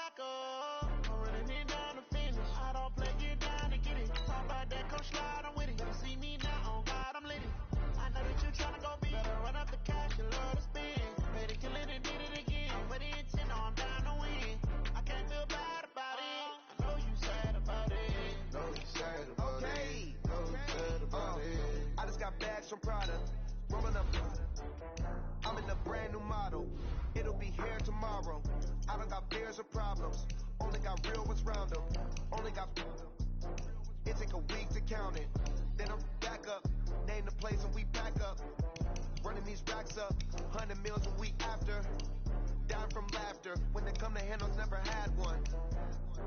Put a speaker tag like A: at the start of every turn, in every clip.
A: back up. I'm running it down to finish. I don't play, get down to get it. Talk about that, come slide, I'm with it. Better see me now, on God, I'm lit it. I know that you tryna go big. Better run up the cash, you love to spend. Better kill it and did it again. But the intent, no, I'm down to win. I can't feel bad about it. I know you sad about it.
B: Know you sad about it. Know you sad about it. I just got bags from Prada. Rolling up. I'm in a brand new model. It'll be here tomorrow. I don't got fears or problems. Only got real ones round them. Only got. It take a week to count it. Then I'm back up. Name the place and we back up. Running these racks up. 100 meals a week after. Down from laughter. When they come to handles, never had one.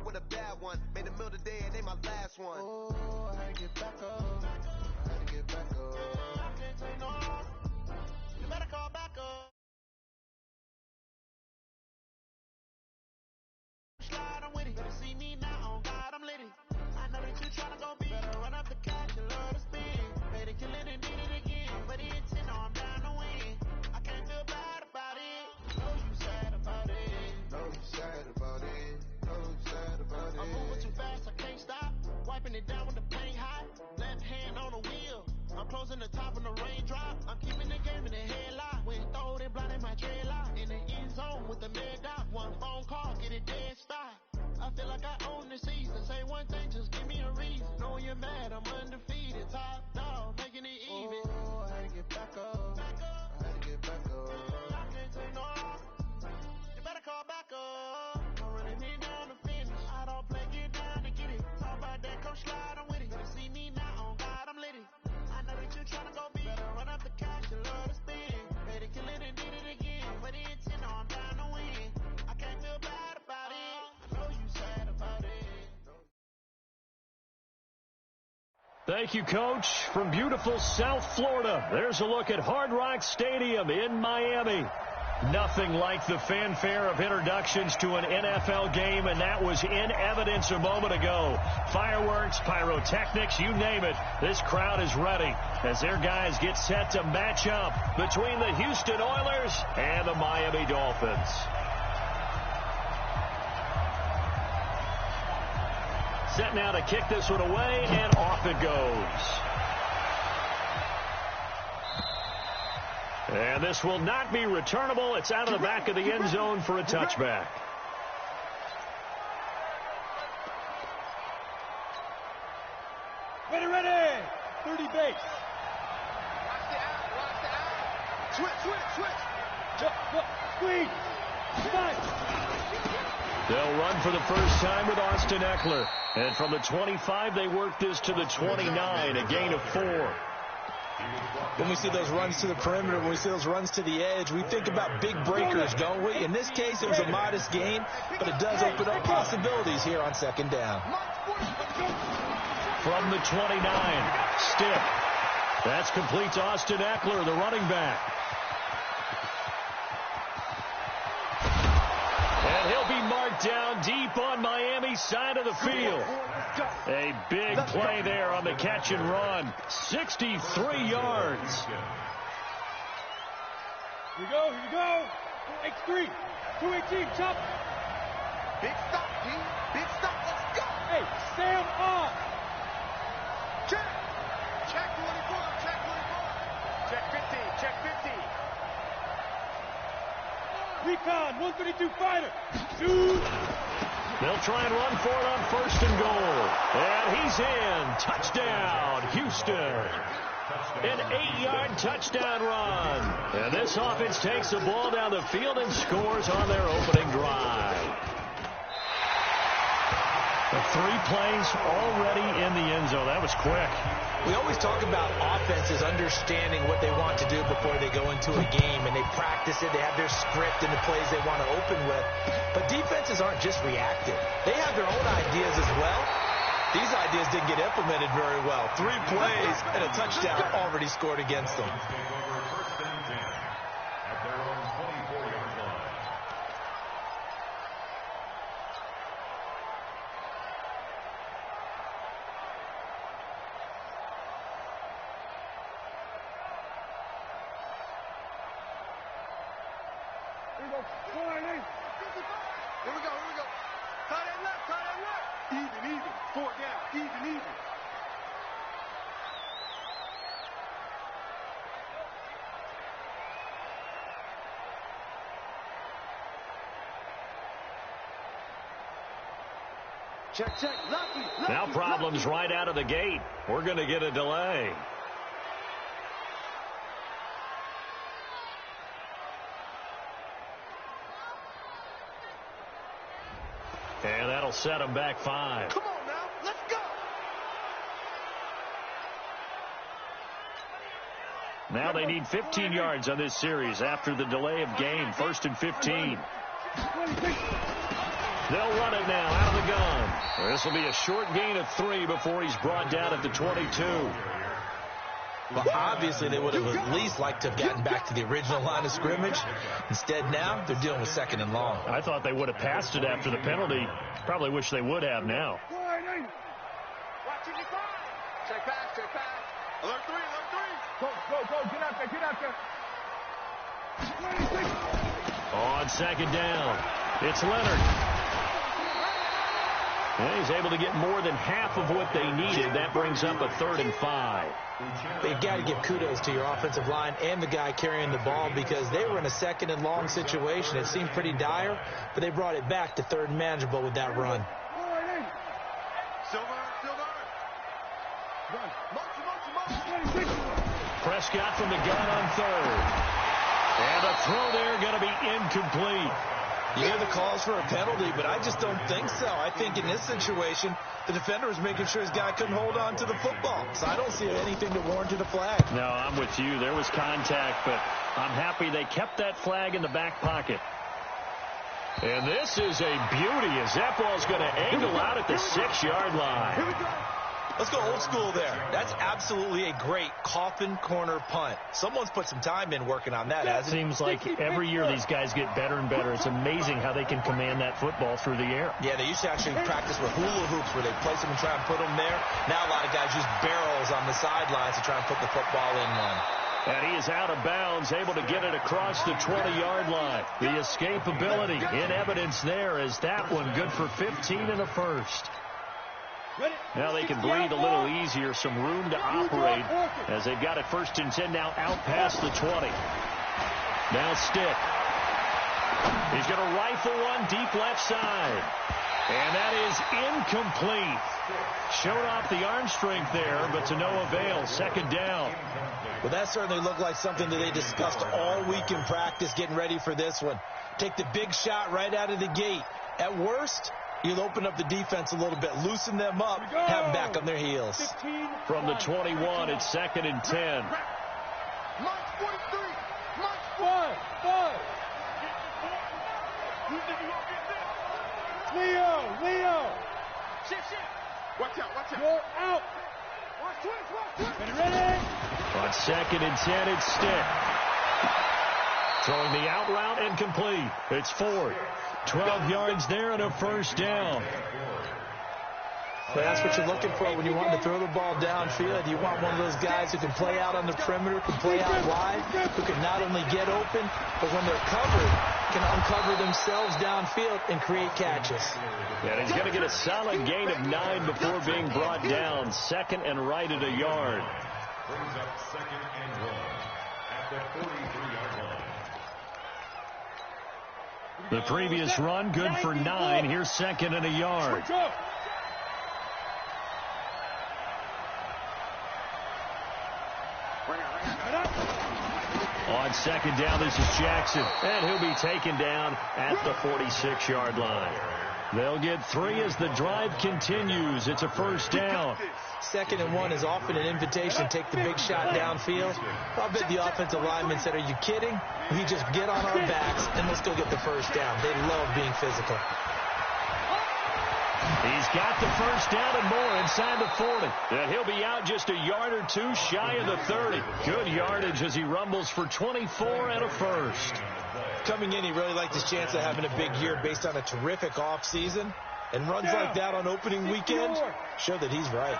B: With a bad one. Made a meal today and ain't my last one.
A: Oh, I had to get back up. I had to get back up. I can't take no loss. You better call back up. Slide, I'm with it. Better see me now, on God, I'm lit it. I know that you tryna go big. Better run up the cash, you love to spend. Better kill it and did it again. But the intent, no, I'm down to win. I can't feel bad about it. Know you sad about it.
B: Know you sad about it. Know you sad about it.
A: I'm moving too fast, I can't stop. Wiping it down with the paint hot. Left hand on the wheel. I'm closing the top when the raindrop. I'm keeping the game in the headlock. When throw it, blinding my dreadlock. In the end zone with the mad dot. One phone call, get it dead spot. I feel like I own the season. Say one thing, just give me a reason. Knowing you're mad, I'm undefeated. Top dog, making it even. Oh, I had to get back up. I had to get back up. I can't take no loss. You better call back up. I'm running it down to finish. I don't play, get down to get it. Talk about that, come slide, I'm with it. Better see me now, on God, I'm lit it. I know that you tryna go big. Better run up the cash, you love to spend. Better kill it and did it again. But the intent, no, I'm down to win. I can't feel bad about it. I know you sad about it.
C: Thank you, Coach. From beautiful South Florida, there's a look at Hard Rock Stadium in Miami. Nothing like the fanfare of introductions to an NFL game, and that was in evidence a moment ago. Fireworks, pyrotechnics, you name it. This crowd is ready as their guys get set to match up between the Houston Oilers and the Miami Dolphins. Set now to kick this one away, and off it goes. And this will not be returnable. It's out of the back of the end zone for a touchback.
D: Ready, ready. 30 base.
B: Watch it out. Switch.
D: Squeeze.
C: They'll run for the first time with Austin Eckler. And from the 25, they work this to the 29, a gain of 4.
E: When we see those runs to the perimeter, when we see those runs to the edge, we think about big breakers, don't we? In this case, it was a modest gain, but it does open up possibilities here on second down.
C: From the 29, stiff. That's complete to Austin Eckler, the running back. And he'll be marked down deep on Miami's side of the field. A big play there on the catch and run. 63 yards.
D: Here we go. 2-8-3. 2-18, chop.
B: Big stop, D. Big stop. Let's go.
D: Hey, Sam on.
B: Check 24. Check 50.
D: Recon, 132 fighter. Shoot.
C: They'll try and run for it on first and goal. And he's in. Touchdown, Houston. An 8-yard touchdown run. And this offense takes the ball down the field and scores on their opening drive. The 3 plays already in the end zone. That was quick.
E: We always talk about offenses understanding what they want to do before they go into a game, and they practice it. They have their script and the plays they want to open with. But defenses aren't just reactive. They have their own ideas as well. These ideas didn't get implemented very well. 3 plays and a touchdown already scored against them.
D: Here we go. Tight end left. Even. 4 down. Even. Check. Lucky.
C: Now problems right out of the gate. We're going to get a delay. And that'll set them back 5.
D: Come on now. Let's go.
C: Now they need 15 yards on this series after the delay of game. 1st and 15. They'll run it now out of the gun. This will be a short gain of 3 before he's brought down at the 22.
E: Well, obviously, they would have at least liked to have gotten back to the original line of scrimmage. Instead, now they're dealing with 2nd and long.
C: I thought they would have passed it after the penalty. Probably wish they would have now.
D: Check pass. Alert 3. Go. Get out there.
C: On 2nd down, it's Leonard. And he's able to get more than half of what they needed. That brings up a 3rd and 5.
E: You've got to give kudos to your offensive line and the guy carrying the ball because they were in a 2nd and long situation. It seemed pretty dire, but they brought it back to 3rd and manageable with that run.
D: Silver.
C: Prescott from the gun on 3rd. And the throw there going to be incomplete.
E: You hear the calls for a penalty, but I just don't think so. I think in this situation, the defender was making sure his guy couldn't hold on to the football. So I don't see anything that warranted a flag.
C: No, I'm with you. There was contact, but I'm happy they kept that flag in the back pocket. And this is a beauty as that ball's going to angle out at the 6-yard line.
E: Let's go old school there. That's absolutely a great coffin corner punt. Someone's put some time in working on that, hasn't it?
C: Seems like every year these guys get better and better. It's amazing how they can command that football through the air.
E: Yeah, they used to actually practice with hula hoops where they place them and try and put them there. Now a lot of guys use barrels on the sidelines to try and put the football in one.
C: And he is out of bounds, able to get it across the 20-yard line. The escapability in evidence there is that one good for 15 in the first. Now they can breathe a little easier, some room to operate as they've got it 1st and 10 now out past the 20. Now Stick. He's going to rifle one deep left side. And that is incomplete. Showed off the arm strength there, but to no avail. 2nd down.
E: Well, that certainly looked like something that they discussed all week in practice getting ready for this one. Take the big shot right out of the gate. At worst, you'll open up the defense a little bit, loosen them up, have them back on their heels.
C: From the 21, it's 2nd and 10.
D: March 43. March 5. Leo. Shit. Watch out. Go out. Watch. Ready.
C: On 2nd and 10, it's Stick. Throwing the out route incomplete. It's Ford. 12 yards there and a 1st down.
E: Well, that's what you're looking for when you want to throw the ball downfield. You want one of those guys who can play out on the perimeter, can play out wide, who can not only get open, but when they're covered, can uncover themselves downfield and create catches.
C: And he's going to get a solid gain of 9 before being brought down. 2nd and right at a yard.
F: Brings up 2nd and 1 at the 43-yard line.
C: The previous run, good for 9. Here's 2nd and a yard. On 2nd down, this is Jackson. And he'll be taken down at the 46-yard line. They'll get 3 as the drive continues. It's a 1st down.
E: 2nd and 1 is often an invitation to take the big shot downfield. I bet the offensive lineman said, are you kidding? We just get on our backs and let's go get the 1st down. They love being physical.
C: He's got the 1st down and more inside the 40. And he'll be out just a yard or 2 shy of the 30. Good yardage as he rumbles for 24 and a 1st.
E: Coming in, he really liked his chance of having a big year based on a terrific offseason. And runs like that on opening weekend show that he's right.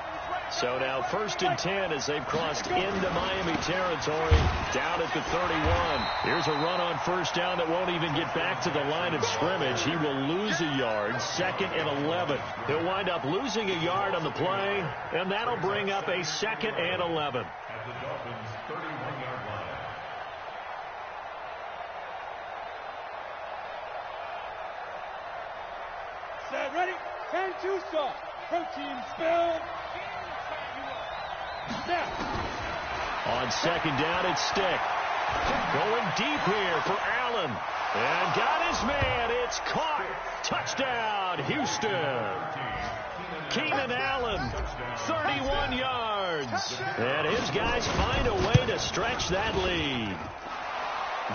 C: So now 1st and 10 as they've crossed into Miami territory, down at the 31. Here's a run on 1st down that won't even get back to the line of scrimmage. He will lose a yard, 2nd and 11. He'll wind up losing a yard on the play, and that'll bring up a 2nd and 11.
F: At the Dolphins' 31-yard line.
D: Set, ready, and two stop. Protein spill. Now.
C: On 2nd down, it's Stick. Going deep here for Allen. And got his man. It's caught. Touchdown, Houston. Keenan Allen, 31 yards. And his guys find a way to stretch that lead.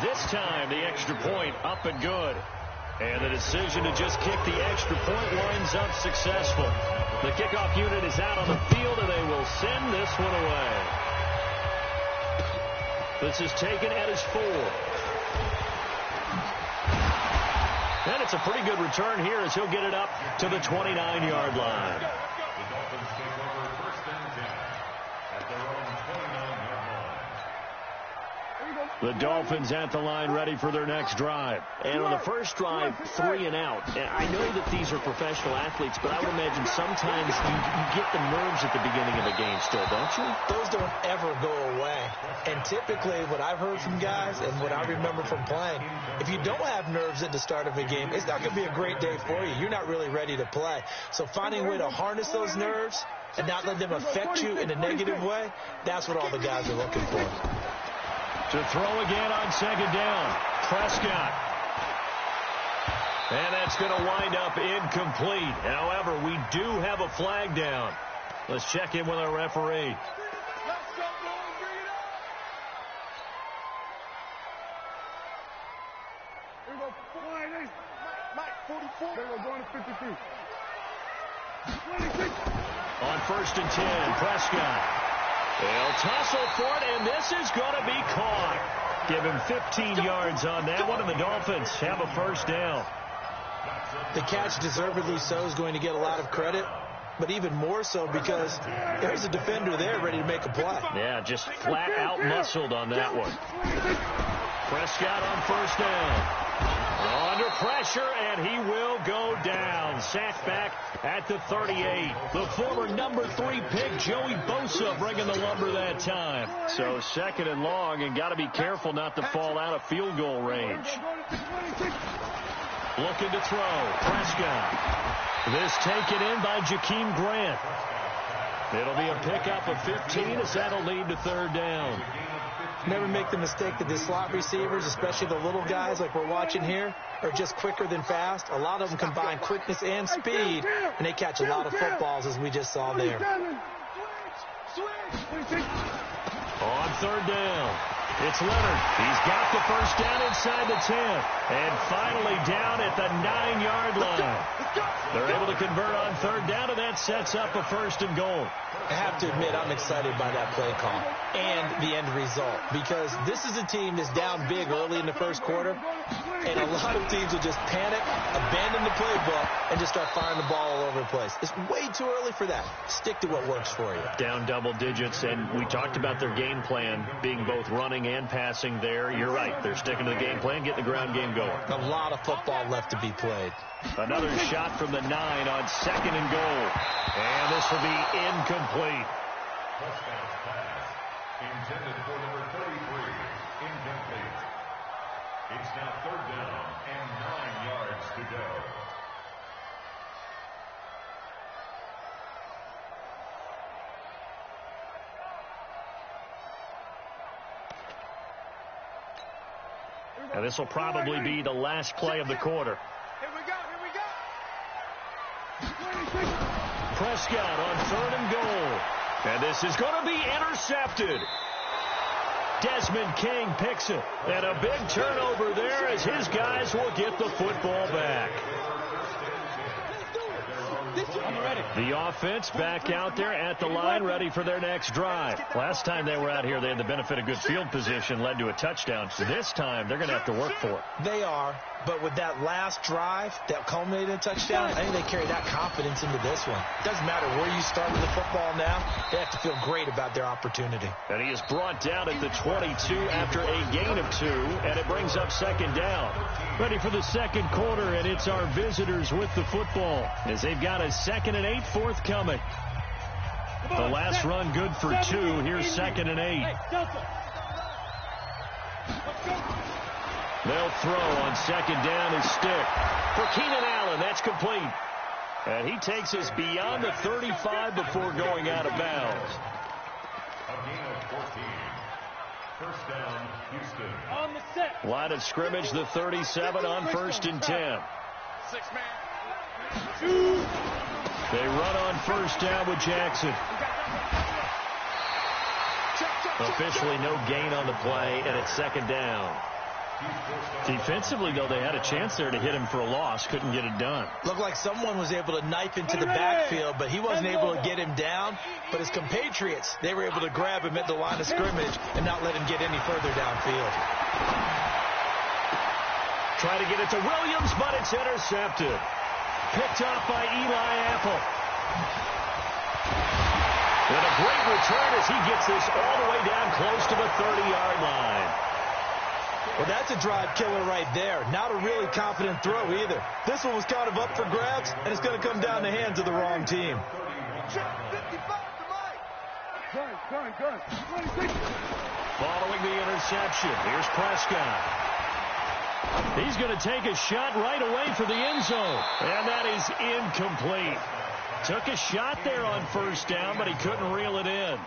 C: This time, the extra point up and good. And the decision to just kick the extra point winds up successful. The kickoff unit is out on the field, and they will send this one away. This is taken at his 4. And it's a pretty good return here as he'll get it up to the 29-yard line.
F: The Dolphins take over 1st and 10 at their own 29-yard line.
C: The Dolphins at the line ready for their next drive. And on the first drive, 3 and out. I know that these are professional athletes, but I would imagine sometimes you get the nerves at the beginning of a game still, don't you?
E: Those don't ever go away. And typically what I've heard from guys and what I remember from playing, if you don't have nerves at the start of a game, it's not going to be a great day for you. You're not really ready to play. So finding a way to harness those nerves and not let them affect you in a negative way, that's what all the guys are looking for.
C: To throw again on 2nd down, Prescott. And that's going to wind up incomplete. However, we do have a flag down. Let's check in with our referee.
D: Let's go, boys, bring it up. Here we go, flying. Mike, 44. Here we go, going to 53. 26.
C: On 1st and 10, Prescott. They'll tussle for it, and this is going to be caught. Give him 15 yards on that one, and the Dolphins have a 1st down.
E: The catch, deservedly so, is going to get a lot of credit, but even more so because there's a defender there ready to make a play.
C: Yeah, just flat out muscled on that one. Prescott on 1st down. Under pressure, and he will go down. Sacked back at the 38. The former number 3 pick, Joey Bosa, bringing the lumber that time. So 2nd and long, and got to be careful not to fall out of field goal range. Looking to throw. Prescott. This taken in by Jakeem Grant. It'll be a pickup of 15 as that'll lead to 3rd down.
E: Never make the mistake that the slot receivers, especially the little guys like we're watching here, are just quicker than fast. A lot of them combine quickness and speed, and they catch a lot of footballs, as we just saw there.
C: On 3rd down, it's Leonard. He's got the 1st down inside the 10, and finally down at the 9-yard line. They're able to convert on 3rd down, and that sets up a 1st and goal.
E: I have to admit, I'm excited by that play call and the end result, because this is a team that's down big early in the 1st quarter, and a lot of teams will just panic, abandon the playbook, and just start firing the ball all over the place. It's way too early for that. Stick to what works for you.
C: Down double digits, and we talked about their game plan being both running and passing there. You're right. They're sticking to the game plan, getting the ground game going.
E: A lot of football left to be played.
C: Another shot from the 9 on 2nd and goal. And this will be incomplete.
F: Prescott's pass, intended for number 33, incomplete. It's now 3rd down and 9 yards to go.
C: And this will probably be the last play of the quarter.
D: Here we go, here we go.
C: Prescott on 3rd and goal. And this is going to be intercepted. Desmond King picks it. And a big turnover there as his guys will get the football back. The offense back out there at the line, ready for their next drive. Last time they were out here, they had the benefit of good field position, led to a touchdown. This time, they're going to have to work for it.
E: They are, but with that last drive that culminated in a touchdown, I think they carry that confidence into this one. Doesn't matter where you start with the football now, they have to feel great about their opportunity.
C: And he is brought down at the 22 after a gain of 2, and it brings up second down. Ready for the second quarter, and it's our visitors with the football as they've got a 2nd and 8 forthcoming. The last run good for 2. Here's 2nd and 8. They'll throw on second down his stick. For Keenan Allen, that's complete. And he takes us beyond the 35 before going out of bounds.
F: A gain of 14. First down, Houston.
D: On the set.
C: Line of scrimmage, the 37 on 1st and 10.
D: 6-man.
C: They run on first down with Jackson. Officially no gain on the play, and it's second down. Defensively, though, they had a chance there to hit him for a loss. Couldn't get it done.
E: Looked like someone was able to knife into the backfield, but he wasn't able to get him down. But his compatriots, they were able to grab him at the line of scrimmage and not let him get any further downfield.
C: Try to get it to Williams, but it's intercepted. Picked off by Eli Apple. And a great return as he gets this all the way down close to the 30-yard line.
E: Well, that's a drive killer right there. Not a really confident throw either. This one was kind of up for grabs, and it's going to come down the hands of the wrong team.
C: Following the interception, here's Prescott. He's going to take a shot right away for the end zone. And that is incomplete. Took a shot there on first down, but he couldn't reel it in.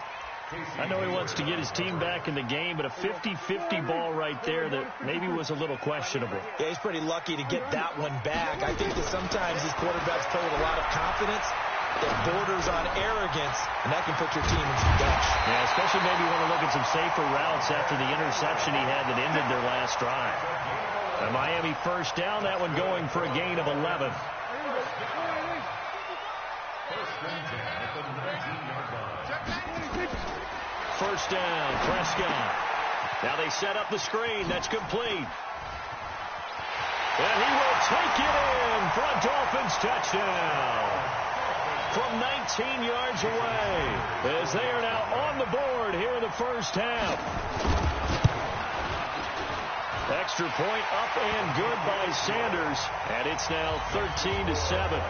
C: I know he wants to get his team back in the game, but a 50-50 ball right there that maybe was a little questionable.
E: Yeah, he's pretty lucky to get that one back. I think that sometimes these quarterbacks play with a lot of confidence that borders on arrogance, and that can put your team in some dutch.
C: Yeah, especially maybe want to look at some safer routes after the interception he had that ended their last drive. A Miami first down, that one going for a gain of 11. First down, Prescott. Now they set up the screen. That's complete. And he will take it in for a Dolphins touchdown. From 19 yards away, as they are now on the board here in the first half. Extra point up and good by Sanders, and it's now 13-7.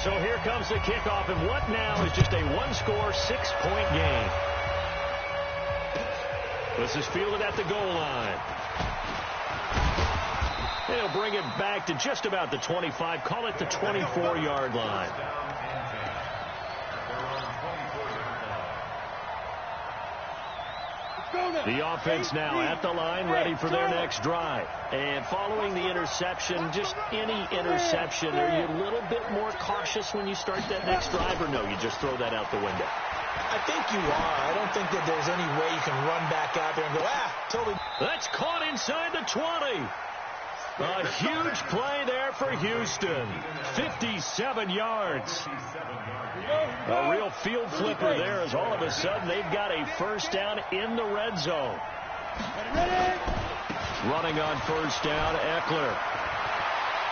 C: So here comes the kickoff, and what now is just a one-score, 6-point game. This is fielded at the goal line. They'll bring it back to just about the 25, call it the 24-yard line. The offense now at the line, ready for their next drive. And following the interception, just any interception, are you a little bit more cautious when you start that next drive, or no, you just throw that out the window?
E: I think you are. I don't think that there's any way you can run back out there and go, totally.
C: That's caught inside the 20. A huge play there for Houston. 57 yards. A real field flipper there as all of a sudden they've got a first down in the red zone. Running on first down, Eckler.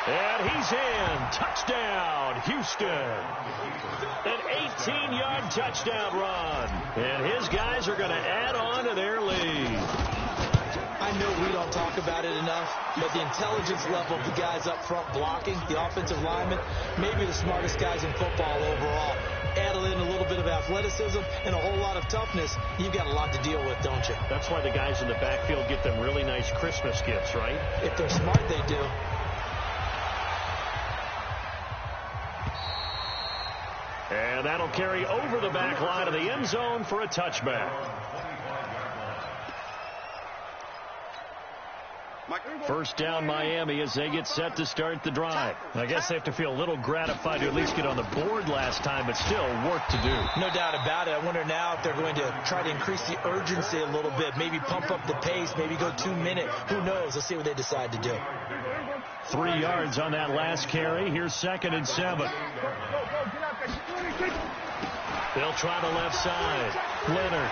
C: And he's in. Touchdown, Houston. An 18-yard touchdown run. And his guys are going to add on to their lead.
E: I know we don't talk about it enough, but the intelligence level of the guys up front blocking, the offensive linemen, maybe the smartest guys in football overall. Add in a little bit of athleticism and a whole lot of toughness, you've got a lot to deal with, don't you?
C: That's why the guys in the backfield get them really nice Christmas gifts, right?
E: If they're smart, they do.
C: And that'll carry over the back line of the end zone for a touchback. First down Miami as they get set to start the drive. I guess they have to feel a little gratified to at least get on the board last time, but still work to do.
E: No doubt about it. I wonder now if they're going to try to increase the urgency a little bit, maybe pump up the pace, maybe go 2 minute. Who knows? Let's see what they decide to do.
C: 3 yards on that last carry. Here's 2nd and 7. They'll try the left side. Leonard.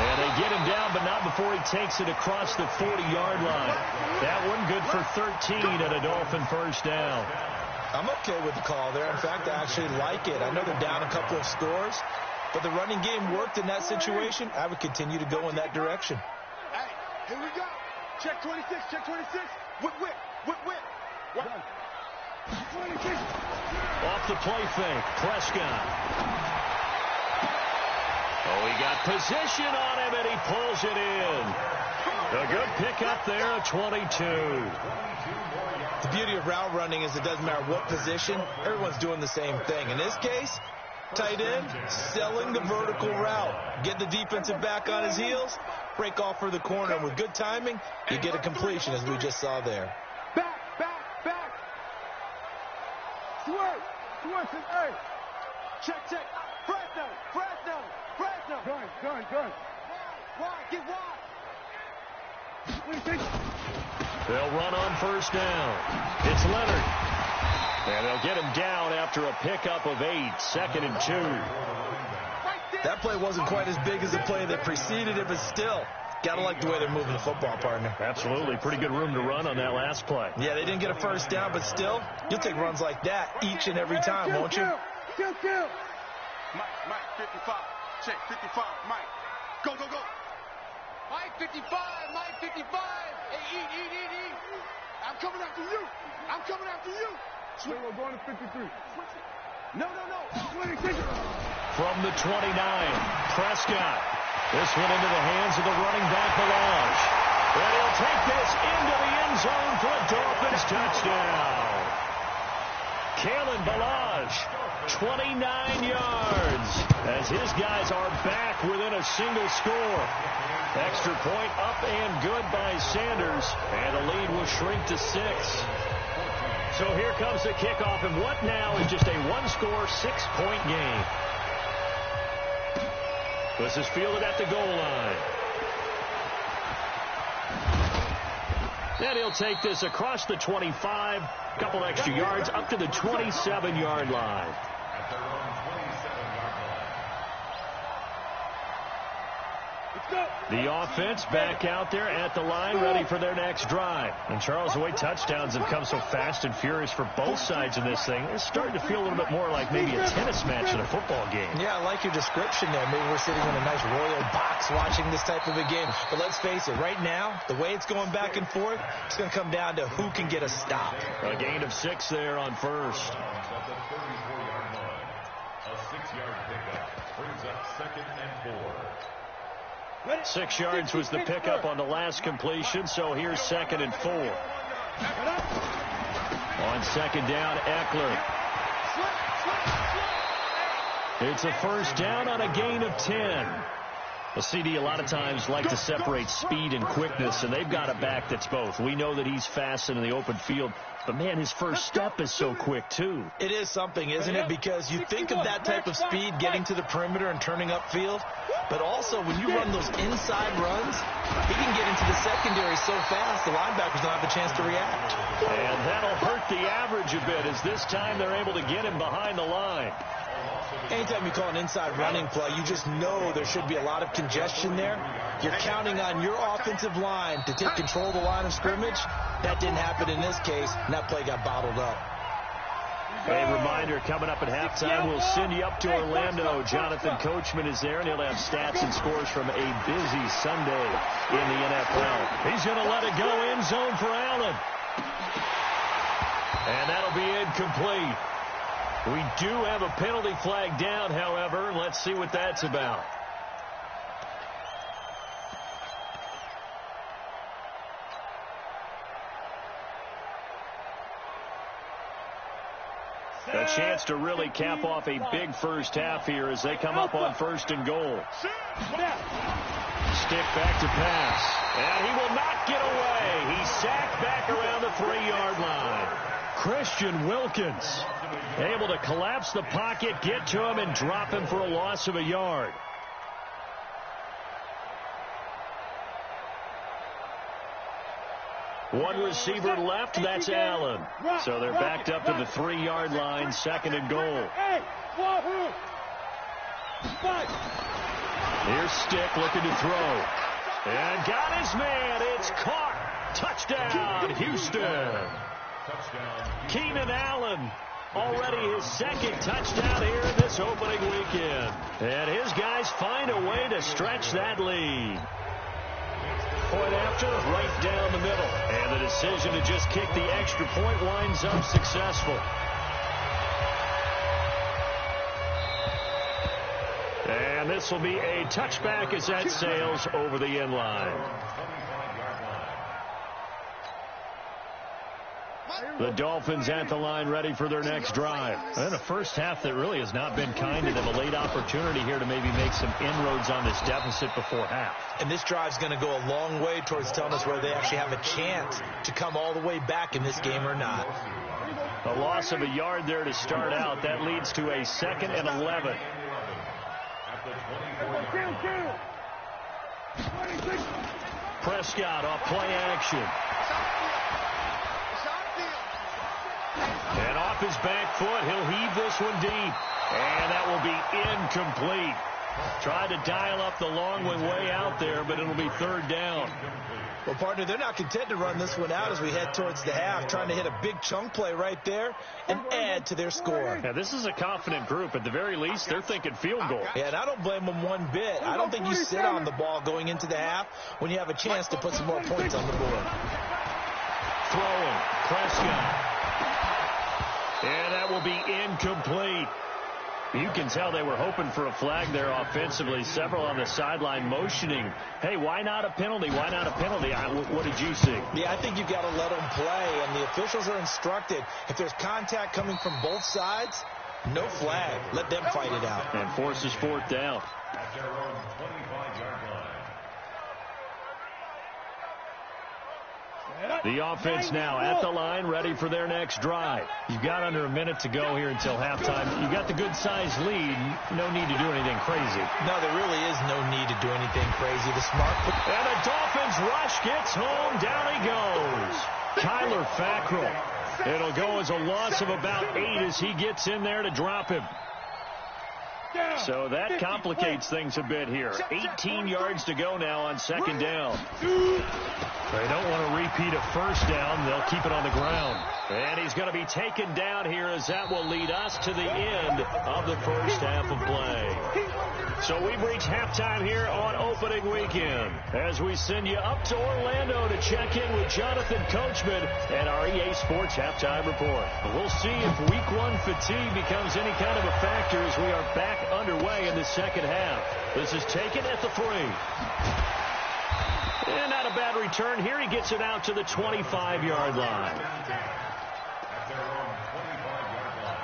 C: And they get him down, but not before he takes it across the 40-yard line. That one good for 13 and a Dolphin first down.
E: I'm okay with the call there. In fact, I actually like it. I know they're down a couple of scores, but the running game worked in that situation. I would continue to go in that direction.
D: Hey, here we go. Check 26, check 26. Whip, whip, whip, whip. What? 26.
C: Off the play fake, Prescott. Oh, he got position on him, and he pulls it in. A good pickup there at 22.
E: The beauty of route running is it doesn't matter what position. Everyone's doing the same thing. In this case, tight end, selling the vertical route. Get the defensive back on his heels, break off for the corner. And with good timing, you get a completion, as we just saw there.
D: Back, back, back. Swerve, swerve, hey. Check, check. Fresno, Fresno, Fresno. Gun. Wide, get wide.
C: They'll run on first down. It's Leonard. And they'll get him down after a pickup of 8, 2nd and 2.
E: That play wasn't quite as big as the play that preceded it, but still, got to like the way they're moving the football, partner.
C: Absolutely. Pretty good room to run on that last play.
E: Yeah, they didn't get a first down, but still, you'll take runs like that each and every time, won't you?
D: Kill. Mike, 55. Check, 55. Mike, go. Mike, 55. Mike, 55. Hey, eat. I'm coming after you. We're going to 53. No. 26.
C: From the 29, Prescott. This one into the hands of the running back, Balazs. And he'll take this into the end zone for a Dolphins touchdown. Kalen Balazs, 29 yards, as his guys are back within a single score. Extra point up and good by Sanders, and the lead will shrink to 6. So here comes the kickoff, and what now is just a one-score, 6-point game. This is fielded at the goal line. And he'll take this across the 25, a couple extra yards, up to the 27-yard line. The offense back out there at the line, ready for their next drive. And Charles, the way touchdowns have come so fast and furious for both sides of this thing, it's starting to feel a little bit more like maybe a tennis match than a football game.
E: Yeah, I like your description there. Maybe we're sitting in a nice royal box watching this type of a game. But let's face it, right now, the way it's going back and forth, it's going to come down to who can get a stop.
C: A gain of 6 there on first.
F: At the 34-yard line, a 6-yard pickup brings up 2nd and 4.
C: 6 yards was the pickup on the last completion, so here's 2nd and 4. On 2nd down, Eckler. It's a first down on a gain of 10. The CD a lot of times like to separate speed and quickness, and they've got a back that's both. We know that he's fast in the open field, but, man, his first step is so quick, too.
E: It is something, isn't it? Because you think of that type of speed getting to the perimeter and turning upfield, but also when you run those inside runs, he can get into the secondary so fast the linebackers don't have a chance to react.
C: And that'll hurt the average a bit, as this time they're able to get him behind the line.
E: Anytime you call an inside running play, you just know there should be a lot of congestion there. You're counting on your offensive line to take control of the line of scrimmage. That didn't happen in this case, and that play got bottled up.
C: A reminder, coming up at halftime, we'll send you up to Orlando. Jonathan Coachman is there, and he'll have stats and scores from a busy Sunday in the NFL. He's going to let it go end zone for Allen. And that'll be incomplete. We do have a penalty flag down, however. Let's see what that's about. A chance to really cap off a big first half here as they come up on 1st and goal. stick back to pass. And he will not get away. He's sacked back around the 3-yard line. Christian Wilkins able to collapse the pocket, get to him, and drop him for a loss of a yard. One receiver left, that's Allen. So they're backed up to the 3-yard line, 2nd and goal. Here's Stick looking to throw. And got his man. It's caught. Touchdown, Houston. Keenan Allen, already his 2nd touchdown here in this opening weekend. And his guys find a way to stretch that lead. Point after, right down the middle. And the decision to just kick the extra point winds up successful. And this will be a touchback as that sails over the end line. The Dolphins at the line ready for their next drive. And a first half that really has not been kind to them. A late opportunity here to maybe make some inroads on this deficit before half.
E: And this drive's going to go a long way towards telling us whether they actually have a chance to come all the way back in this game or not.
C: A loss of a yard there to start out. That leads to a 2nd and 11. Prescott off play action. And off his back foot, he'll heave this one deep. And that will be incomplete. Tried to dial up the long one way out there, but it'll be 3rd down.
E: Well, partner, they're not content to run this one out as we head towards the half, trying to hit a big chunk play right there and add to their score.
C: Yeah, this is a confident group. At the very least, they're thinking field goal.
E: Yeah, and I don't blame them one bit. I don't think you sit on the ball going into the half when you have a chance to put some more points on the board.
C: Throwing, Prescott. And that will be incomplete. You can tell they were hoping for a flag there offensively. Several on the sideline motioning, hey, why not a penalty? Why not a penalty? What did you see?
E: Yeah, I think you've got to let them play, and the officials are instructed. If there's contact coming from both sides, no flag. Let them fight it out.
C: And forces 4th down.
F: At their own 25-yard line.
C: The offense now at the line, ready for their next drive. You've got under a minute to go here until halftime. You've got the good-sized lead. No need to do anything crazy.
E: No, there really is no need to do anything crazy. The smart...
C: And the Dolphins rush gets home. Down he goes. Kyler Fackrell. It'll go as a loss of about 8 as he gets in there to drop him. So that complicates things a bit here. 18 yards to go now on 2nd down. They don't want to repeat a first down. They'll keep it on the ground. And he's going to be taken down here as that will lead us to the end of the first half of play. So we've reached halftime here on opening weekend as we send you up to Orlando to check in with Jonathan Coachman and our EA Sports Halftime Report. We'll see if Week 1 fatigue becomes any kind of a factor as we are back underway in the second half. This is taken at the 3. And not a bad return here. He gets it out to the 25-yard line.
F: At their own 25-yard line.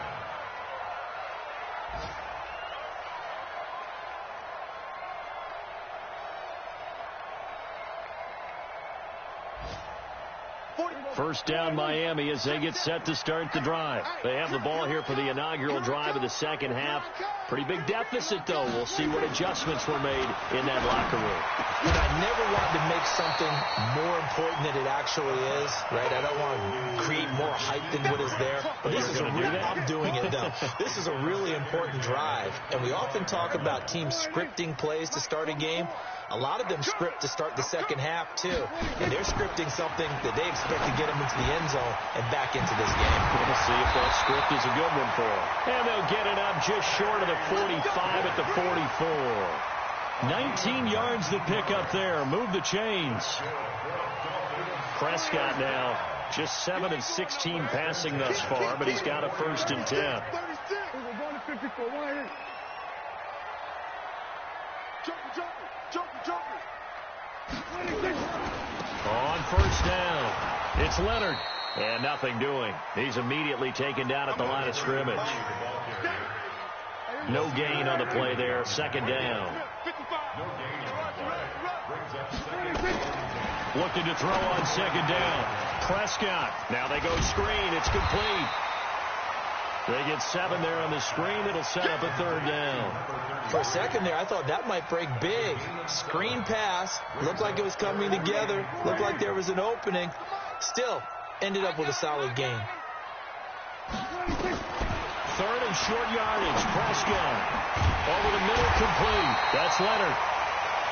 C: First down Miami as they get set to start the drive. They have the ball here for the inaugural drive of the second half. Pretty big deficit, though. We'll see what adjustments were made in that locker room.
E: You know, I never want to make something more important than it actually is, right? I don't want to create more hype than what is there. But this is I'm doing it, though. This is a really important drive. And we often talk about teams scripting plays to start a game. A lot of them script to start the second half, too. And they're scripting something that they expect to get them into the end zone and back into this game.
C: We'll see if that script is a good one for them. And they'll get it up just short of the 45 at the 44. 19 yards to pick up there. Move the chains. Prescott now just 7 of 16 passing thus far, but he's got a 1st and 10. On first down, it's Leonard. And nothing doing. He's immediately taken down at the line of scrimmage. No gain on the play there. 2nd down. Looking to throw on second down. Prescott. Now they go screen. It's complete. They get 7 there on the screen. It'll set up a third down.
E: For a second there, I thought that might break big. Screen pass. Looked like it was coming together. Looked like there was an opening. Still, ended up with a solid gain.
C: Third and short yardage. Prescott. Over the middle, complete. That's Leonard.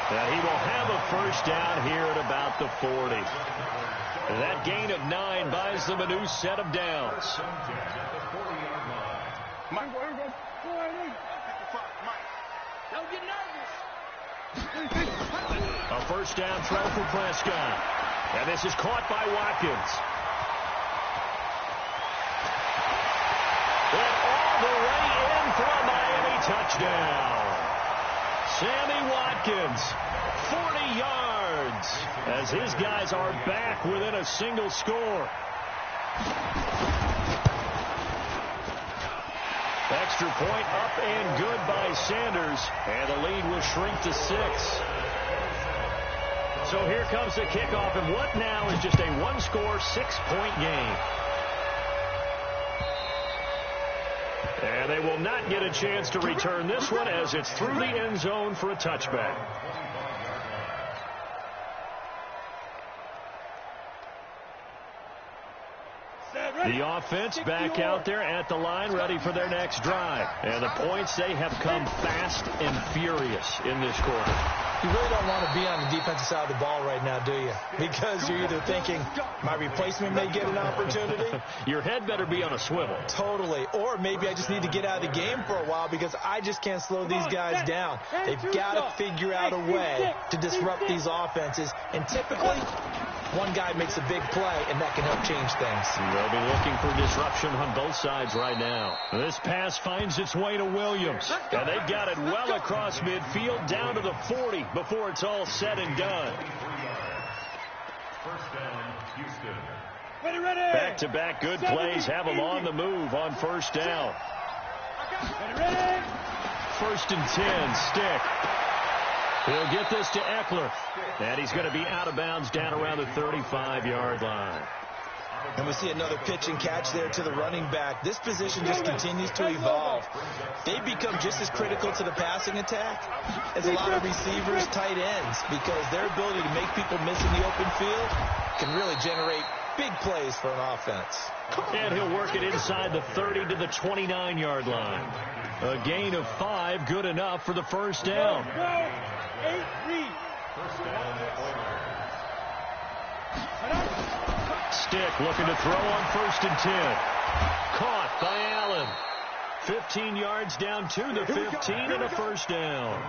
C: He will have a first down here at about the 40. That gain of 9 buys them a new set of downs.
D: Mike. Don't get nervous.
C: A first down throw for Prescott. And this is caught by Watkins. And all the way in for a Miami touchdown. Sammy Watkins, 40 yards, as his guys are back within a single score. Extra point up and good by Sanders, and the lead will shrink to 6. So here comes the kickoff, and what now is just a one-score, 6-point game. And they will not get a chance to return this one as it's through the end zone for a touchback. The offense back out there at the line, ready for their next drive. And the points, they have come fast and furious in this quarter.
E: You really don't want to be on the defensive side of the ball right now, do you? Because you're either thinking, my replacement may get an opportunity.
C: Your head better be on a swivel.
E: Totally. Or maybe I just need to get out of the game for a while because I just can't slow these guys down. They've got to figure out a way to disrupt these offenses. And typically, one guy makes a big play, and that can help change things.
C: They'll be looking for disruption on both sides right now. This pass finds its way to Williams. And they've got it well across midfield, down to the 40 before it's all said and done.
F: First down, Houston.
C: Back-to-back good plays have them on the move on first down. First and 10, Stick. He'll get this to Eckler. And he's going to be out of bounds down around the 35-yard line.
E: And we see another pitch and catch there to the running back. This position just continues to evolve. They become just as critical to the passing attack as a lot of receivers, tight ends, because their ability to make people miss in the open field can really generate big plays for an offense.
C: And he'll work it inside the 30 to the 29-yard line. A gain of 5, good enough for the first down. Stick looking to throw on first and 10. Caught by Allen. 15 yards down to the 15 and a first down.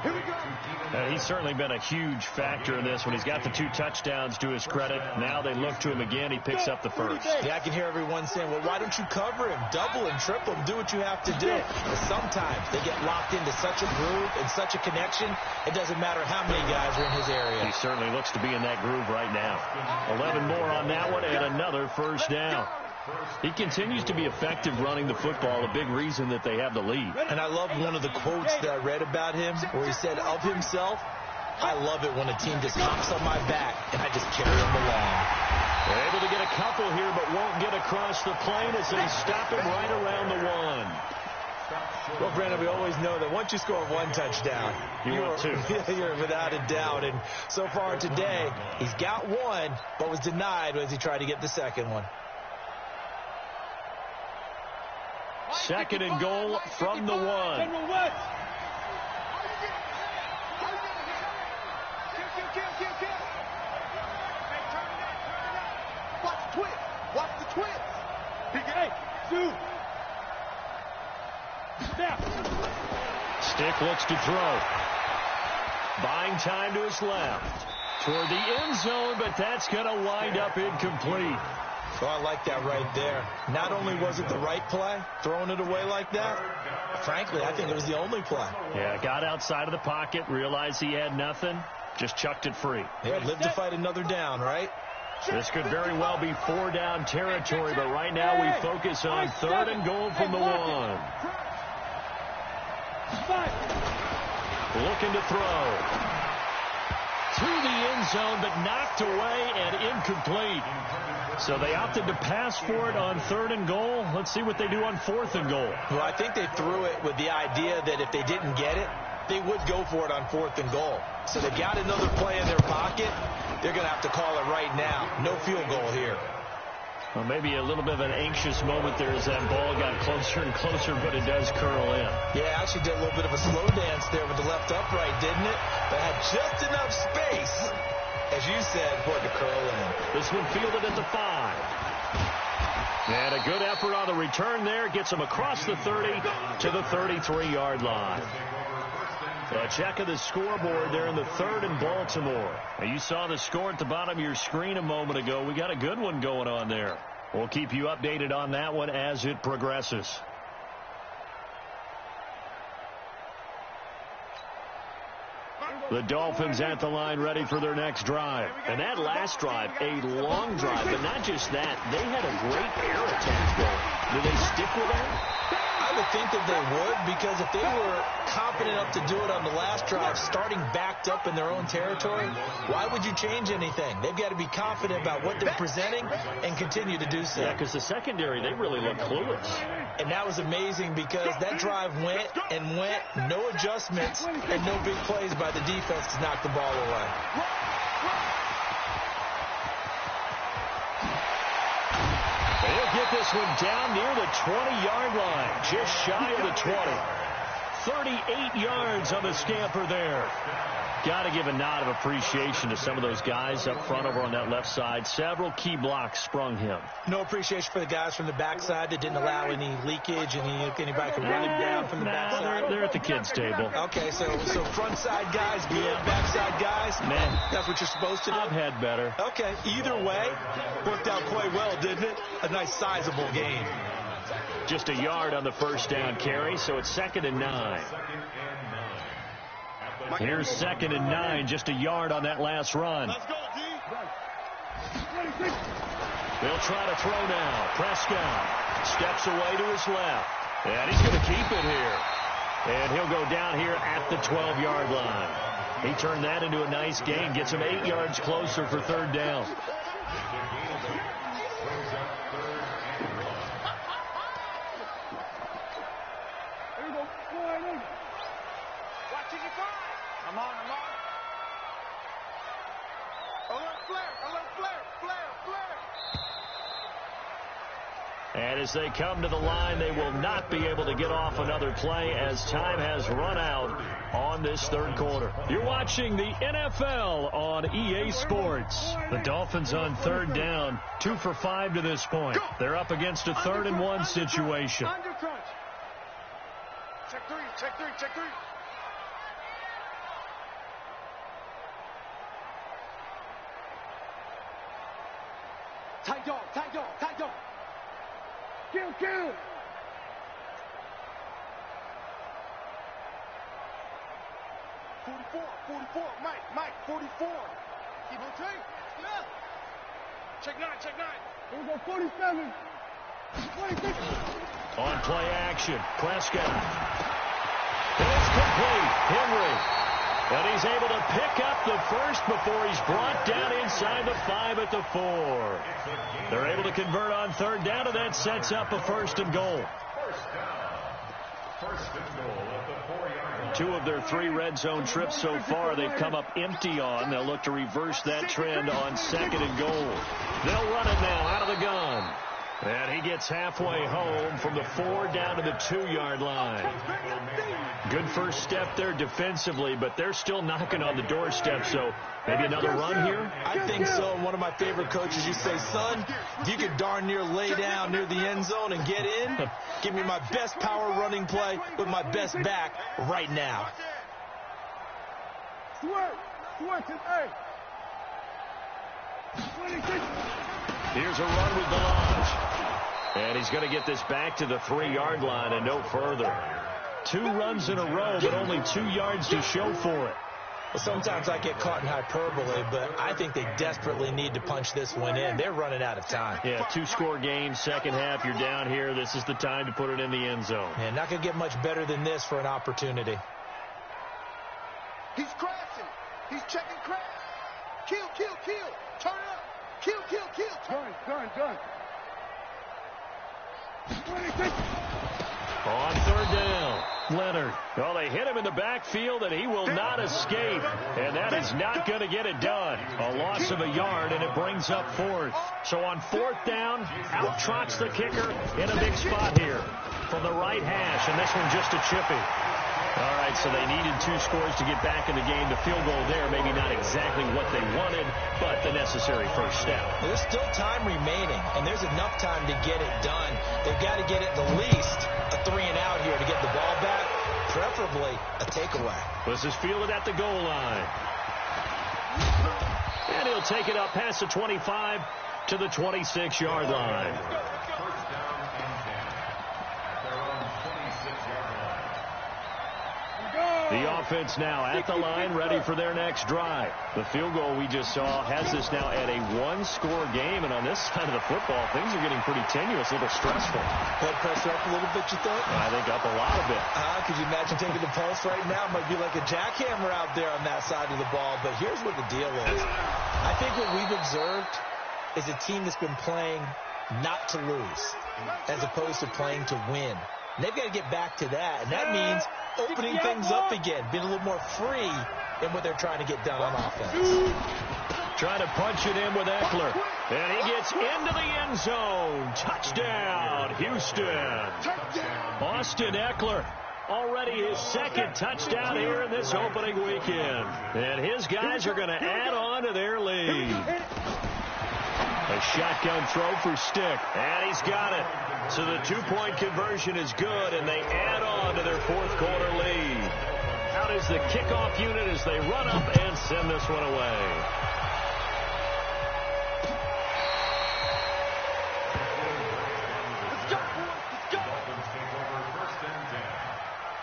C: He's certainly been a huge factor in this one. He's got the 2 touchdowns to his credit. Now they look to him again. He picks up the first.
E: Yeah, I can hear everyone saying, well, why don't you cover him? Double and triple him. Do what you have to do. But sometimes they get locked into such a groove and such a connection, it doesn't matter how many guys are in his area.
C: He certainly looks to be in that groove right now. 11 more on that one and another first down. He continues to be effective running the football, a big reason that they have the lead.
E: And I love one of the quotes that I read about him where he said of himself, I love it when a team just hops on my back and I just carry them along.
C: They're able to get a couple here but won't get across the plane as they stop him right around the 1.
E: Well, Brandon, we always know that once you score 1 touchdown, you're without a doubt. And so far today, he's got 1 but was denied as he tried to get the second one.
C: Second and goal from the 1.
D: Watch the twist. Watch the twist. Hey,
C: Stick looks to throw. Buying time to his left. Toward the end zone, but that's going to wind up incomplete.
E: Oh, I like that right there. Not only was it the right play, throwing it away like that, frankly, I think it was the only play.
C: Yeah, got outside of the pocket, realized he had nothing, just chucked it free.
E: Yeah, live to fight another down, right?
C: This could very well be 4-down territory, but right now we focus on third and goal from the 1. Looking to throw. through the end zone, but knocked away and incomplete. So they opted to pass for it on 3rd and goal. Let's see what they do on 4th and goal.
E: Well, I think they threw it with the idea that if they didn't get it, they would go for it on 4th and goal. So they've got another play in their pocket. They're going to have to call it right now. No field goal here.
C: Well, maybe a little bit of an anxious moment there as that ball got closer and closer, but it does curl in.
E: Yeah, actually did a little bit of a slow dance there with the left upright, didn't it? But had just enough space, as you said, for it to curl in.
C: This one fielded at the 5. And a good effort on the return there. Gets him across the 30 to the 33-yard line. A check of the scoreboard there in the 3rd in Baltimore. Now, you saw the score at the bottom of your screen a moment ago. We got a good one going on there. We'll keep you updated on that one as it progresses. The Dolphins at the line ready for their next drive. And that last drive, a long drive, but not just that. They had a great air attack going. Do they stick with that?
E: I would think that they would, because if they were confident enough to do it on the last drive, starting backed up in their own territory, why would you change anything? They've got to be confident about what they're presenting and continue to do so.
C: Yeah, because the secondary, they really look clueless.
E: And that was amazing because that drive went and went, no adjustments, and no big plays by the defense to knock the ball away.
C: They'll get this one down near the 20-yard line, just shy of the 20. 38 yards on the scamper there. Got to give a nod of appreciation to some of those guys up front over on that left side. Several key blocks sprung him.
E: No appreciation for the guys from the backside that didn't allow any leakage, and anybody could run him down from the backside.
C: They're at the kids' table.
E: Okay, so front side guys, backside guys,
C: man,
E: that's what you're supposed to do?
C: I've had better.
E: Okay, either way, worked out quite well, didn't it? A nice sizable gain.
C: Just a yard on the first down carry, so it's 2nd and 9. Here's 2nd and 9, just a yard on that last run.
D: Let's go, D.
C: They'll try to throw now. Prescott steps away to his left, and he's going to keep it here. And he'll go down here at the 12-yard line. He turned that into a nice gain, gets him 8 yards closer for 3rd down.
D: I'm on. Alert flare.
C: And as they come to the line, they will not be able to get off another play as time has run out on this 3rd quarter. You're watching the NFL on EA Sports. The Dolphins on 3rd down, 2 for 5 to this point. They're up against a 3rd and 1 situation.
D: Check three. Tight dog. Kill. 44, Mike, 44. Keep on tape. Yeah. Check 9. Here we go, 47. 26.
C: On play action, Prescott. It's complete. Henry. And he's able to pick up the first before he's brought down inside the 5 at the 4. They're able to convert on 3rd down, and that sets up a 1st and goal.
F: First and goal at the 4-yard line.
C: 2 of their 3 red zone trips so far they've come up empty on. They'll look to reverse that trend on 2nd and goal. They'll run it now out of the gun. And he gets halfway home from the 4 down to the 2-yard line. Good first step there defensively, but they're still knocking on the doorstep, so maybe another run here?
E: I think so. And one of my favorite coaches, you say, son, if you could darn near lay down near the end zone and get in, give me my best power running play with my best back right now.
C: Here's a run with the launch. And he's going to get this back to the 3-yard line and no further. 2 runs in a row, but only 2 yards to show for it.
E: Well, sometimes I get caught in hyperbole, but I think they desperately need to punch this one in. They're running out of time.
C: Yeah, 2-score game, second half, you're down here. This is the time to put it in the end zone.
E: Yeah, not going to get much better than this for an opportunity.
D: He's crashing. He's checking crash. Kill. Turn up. Kill. Done.
C: On third down, Leonard. Well, they hit him in the backfield, and he will not escape. And that is not going to get it done. A loss of a yard, and it brings up fourth. So on fourth down, out trots the kicker in a big spot here from the right hash, and this one just a chippy. All right, so they needed 2 scores to get back in the game. The field goal there, maybe not exactly what they wanted, but the necessary first step.
E: There's still time remaining, and there's enough time to get it done. They've got to get it at least a 3-and-out here to get the ball back, preferably a takeaway.
C: This is fielded at the goal line. And he'll take it up past the 25 to the 26-yard line.
F: First down and 10 at their own 26-yard line.
C: The offense now at the line, ready for their next drive. The field goal we just saw has us now at a 1-score game, and on this side of the football, things are getting pretty tenuous, a little stressful.
E: Blood pressure up a little bit, you think?
C: I think up a lot of it.
E: Could you imagine taking the pulse right now? Might be like a jackhammer out there on that side of the ball, but here's what the deal is. I think what we've observed is a team that's been playing not to lose as opposed to playing to win. And they've got to get back to that, and that means opening things up again, being a little more free in what they're trying to get done on offense.
C: Trying to punch it in with Eckler, and he gets into the end zone. Touchdown, Houston. Austin Eckler, already his second touchdown here in this opening weekend. And his guys are going to add on to their lead. A shotgun throw for Stick, and he's got it. So the 2-point conversion is good, and they add on to their fourth-quarter lead. Out is the kickoff unit as they run up and send this one away.
D: Let's go.
F: Dolphins take over first and 10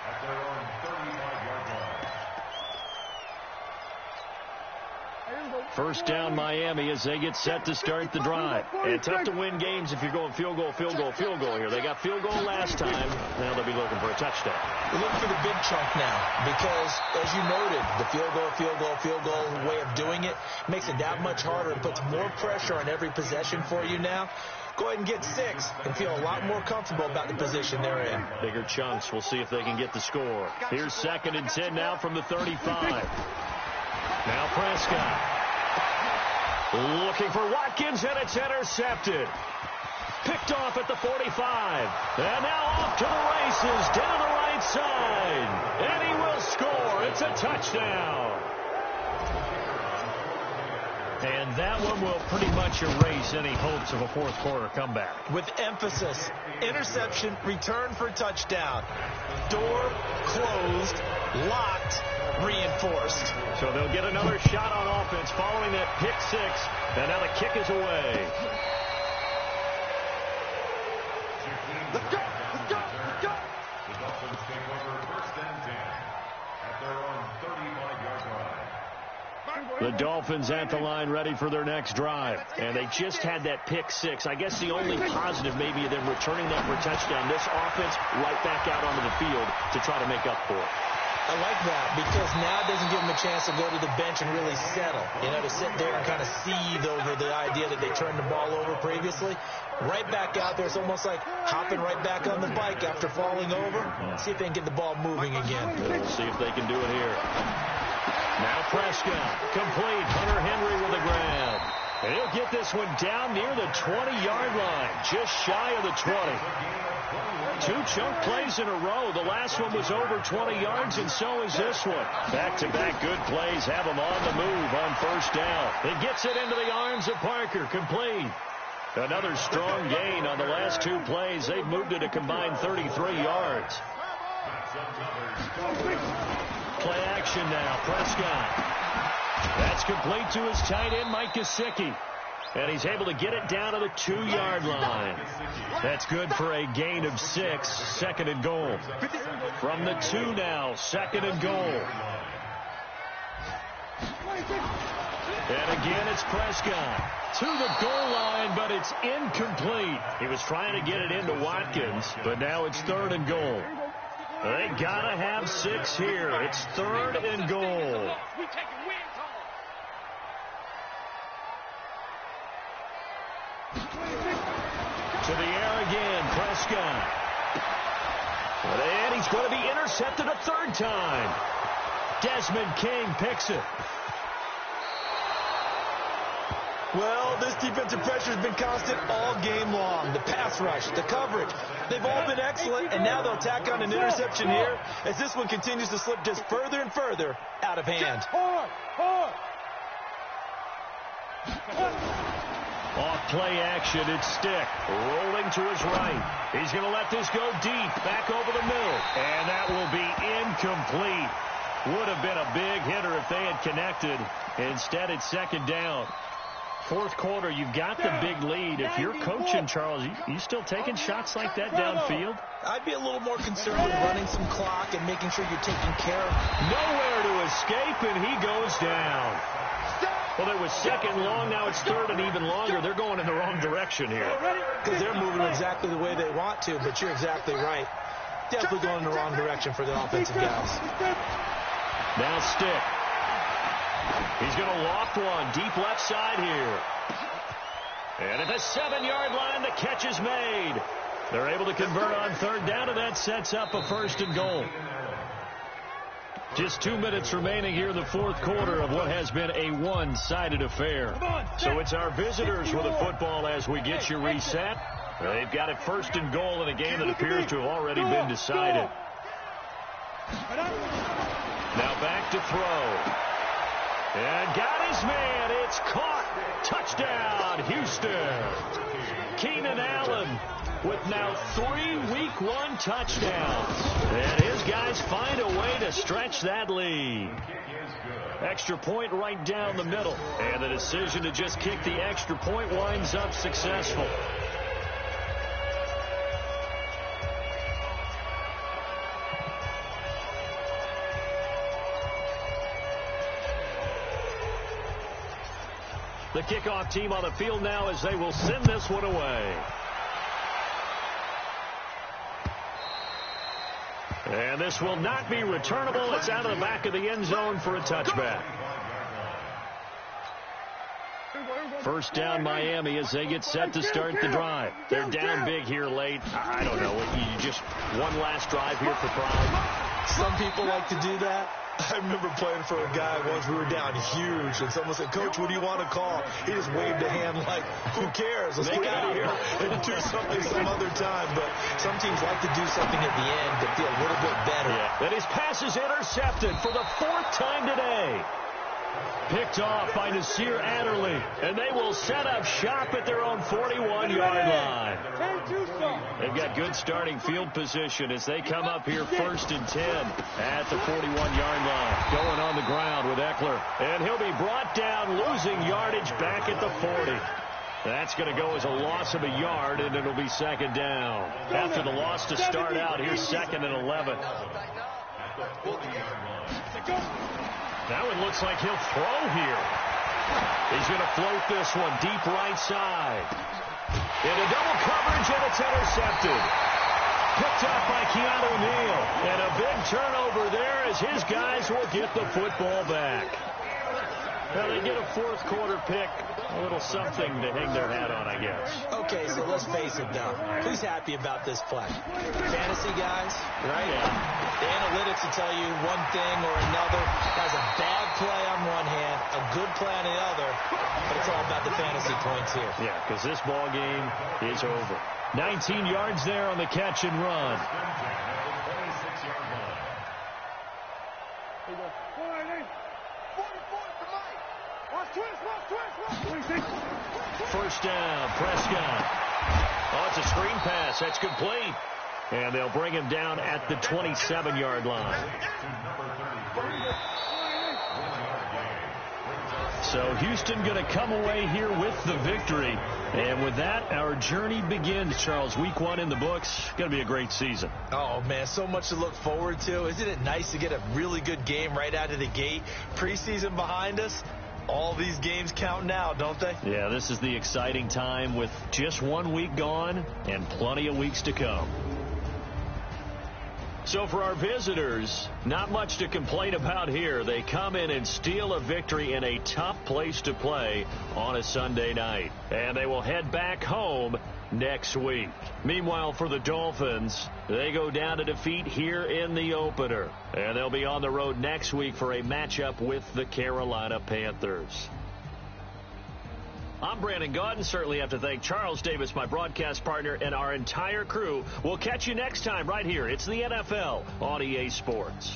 F: at their own 35-yard line.
C: First down Miami as they get set to start the drive. And tough to win games if you're going field goal here. They got field goal last time. Now they'll be looking for a touchdown.
E: We're looking for the big chunk now because, as you noted, the field goal way of doing it makes it that much harder and puts more pressure on every possession for you now. Go ahead and get 6 and feel a lot more comfortable about the position they're in.
C: Bigger chunks. We'll see if they can get the score. Here's 2nd and 10 now from the 35. Now Prescott. Looking for Watkins, and it's intercepted. Picked off at the 45. And now off to the races, down the right side. And he will score. It's a touchdown. And that one will pretty much erase any hopes of a fourth-quarter comeback.
E: With emphasis, interception, return for touchdown. Door closed, locked, reinforced.
C: So they'll get another shot on offense following that pick 6. And now the kick is away.
D: Let's go.
F: The Dolphins take over first and 10 at their own 35-yard line.
C: The Dolphins at the line ready for their next drive. And they just had that pick 6. I guess the only positive maybe of them returning that for a touchdown. This offense right back out onto the field to try to make up for it.
E: I like that because now it doesn't give them a chance to go to the bench and really settle. To sit there and kind of seethe over the idea that they turned the ball over previously. Right back out there. It's almost like hopping right back on the bike after falling over. See if they can get the ball moving again.
C: We'll see if they can do it here. Now Prescott, complete. Hunter Henry with a grab. And he'll get this one down near the 20-yard line, just shy of the 20. 2 chunk plays in a row. The last one was over 20 yards, and so is this one. Back-to-back good plays have him on the move on first down. He gets it into the arms of Parker, complete. Another strong gain on the last 2 plays. They've moved it a combined 33 yards. Play action now. Prescott. That's complete to his tight end, Mike Gesicki. And he's able to get it down to the 2-yard line. That's good for a gain of 6. 2nd and goal. From the 2 now. 2nd and goal. And again, it's Prescott. To the goal line, but it's incomplete. He was trying to get it into Watkins, but now it's 3rd and goal. They gotta have 6 here. It's 3rd and goal. To the air again, Prescott. And he's going to be intercepted a third time. Desmond King picks it.
E: Well, this defensive pressure has been constant all game long. The pass rush, the coverage, they've all been excellent, and now they'll tack on an interception here as this one continues to slip just further and further out of hand.
C: Off play action, it's Stick. Rolling to his right. He's going to let this go deep, back over the middle. And that will be incomplete. Would have been a big hitter if they had connected. Instead, it's second down. Fourth quarter, you've got the big lead. If you're coaching, Charles, you still taking shots like that downfield?
E: I'd be a little more concerned with running some clock and making sure you're taking care of.
C: Nowhere to escape, and he goes down. Well, it was second long. Now it's third and even longer. They're going in the wrong direction here.
E: Because they're moving exactly the way they want to, but you're exactly right. Definitely going in the wrong direction for the offensive guys.
C: Now Stick. He's going to loft one deep left side here. And at the 7-yard line, the catch is made. They're able to convert on third down, and that sets up a first and goal. Just 2 minutes remaining here in the fourth quarter of what has been a one-sided affair. So it's our visitors with the football as we get you reset. They've got it first and goal in a game that appears to have already been decided. Now back to throw. And got his man. It's caught. Touchdown, Houston. Keenan Allen with now 3 Week 1 touchdowns. And his guys find a way to stretch that lead. Extra point right down the middle. And the decision to just kick the extra point winds up successful. The kickoff team on the field now as they will send this one away. And this will not be returnable. It's out of the back of the end zone for a touchback. First down Miami as they get set to start the drive. They're down big here late. I don't know. You just one last drive here for pride.
E: Some people like to do that. I remember playing for a guy once. We were down huge, and someone said, "Coach, what do you want to call?" He just waved a hand like, "Who cares? Let's get out of here and do something some other time." But some teams like to do something at the end to feel a little bit better.
C: Yeah. And his pass is intercepted for the 4th time today. Picked off by Nasir Adderley, and they will set up shop at their own 41-yard line. They've got good starting field position as they come up here 1st and 10 at the 41-yard line. Going on the ground with Eckler, and he'll be brought down, losing yardage back at the 40. That's going to go as a loss of a yard, and it'll be second down. After the loss to start out, here's 2nd and 11. Now it looks like he'll throw here. He's going to float this one deep right side. Into double coverage, and it's intercepted. Picked up by Keanu Neal. And a big turnover there as his guys will get the football back. Well, they get a fourth quarter pick. A little something to hang their hat on, I guess.
E: Okay, so let's face it now. Who's happy about this play? Fantasy guys, right?
C: Yeah.
E: The analytics will tell you one thing or another. Has a bad play on one hand, a good play on the other, but it's all about the fantasy points here.
C: Yeah, because this ball game is over. 19 yards there on the catch and run. First down, Prescott. Oh, it's a screen pass. That's complete. And they'll bring him down at the 27-yard line. So Houston going to come away here with the victory. And with that, our journey begins, Charles. Week 1 in the books. Going to be a great season.
E: Oh, man, so much to look forward to. Isn't it nice to get a really good game right out of the gate? Preseason behind us. All these games count now, don't they?
C: Yeah, this is the exciting time with just 1 week gone and plenty of weeks to come. So for our visitors, not much to complain about here. They come in and steal a victory in a tough place to play on a Sunday night. And they will head back home next week. Meanwhile, for the Dolphins, they go down to defeat here in the opener. And they'll be on the road next week for a matchup with the Carolina Panthers. I'm Brandon Gaudin. Certainly have to thank Charles Davis, my broadcast partner, and our entire crew. We'll catch you next time right here. It's the NFL on EA Sports.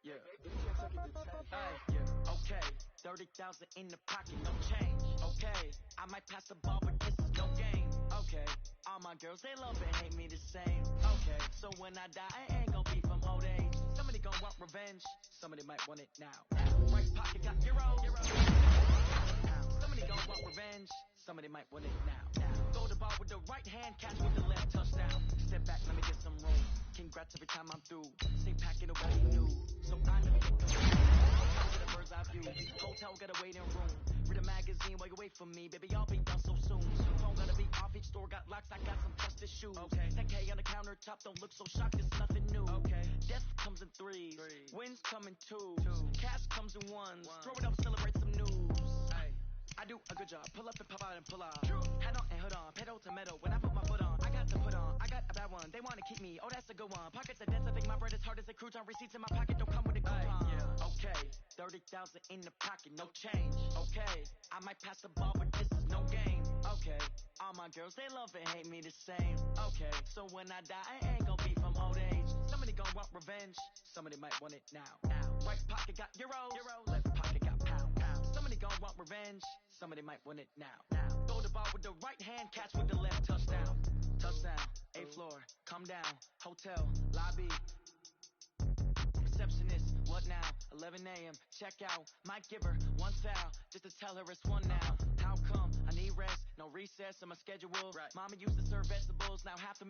G: Yeah. Okay. 30,000 in the pocket, no change. Okay. I might pass the ball, but this is no game. Okay. All my girls, they love and hate me the same. Okay. So when I die, I ain't gonna be from old age. Somebody gonna want revenge. Somebody might want it now. Right pocket got euros. Somebody gonna want revenge. Somebody might want it now. Throw the ball with the right hand, catch with the left, touchdown. Step back, let me get some room. Congrats every time I'm through. Stay packing away new. So I never get the hotel with a bird's eye view. Hotel got a waiting room. Read a magazine while you wait for me. Baby, I'll be done so soon. Phone gotta be off, each store got locks. I got some trusted shoes. Okay. 10K on the countertop, don't look so shocked, it's nothing new. Okay. Death comes in threes. Wins come in twos. Cash comes in ones. Throw it up, celebrate some news. Hey. I do a good job. Pull up and pop out and pull out. Head on and hood on. Pedal to metal. When I put my foot on, I got to put on. I got a bad one. They want to keep me. Oh, that's a good one. Pockets are dense. I think my bread is hard as a crouton. Receipts in my pocket don't come with a coupon. Yeah. Okay. 30,000 in the pocket. No change. Okay. I might pass the ball, but this is no game. Okay. All my girls, they love and hate me the same. Okay. So when I die, I ain't gonna be from old age. Somebody gonna want revenge. Somebody might want it now. Right pocket got euros. Left pocket got pound. Somebody gonna want revenge. Somebody might want it now. Throw the ball with the right hand, catch with the left, touchdown. Touchdown, 8th floor, come down, hotel, lobby. Receptionist, what now? 11 a.m., check out. Might give her one foul, just to tell her it's one now. How come? I need rest, no recess in my schedule. Right. Mama used to serve vegetables, now half a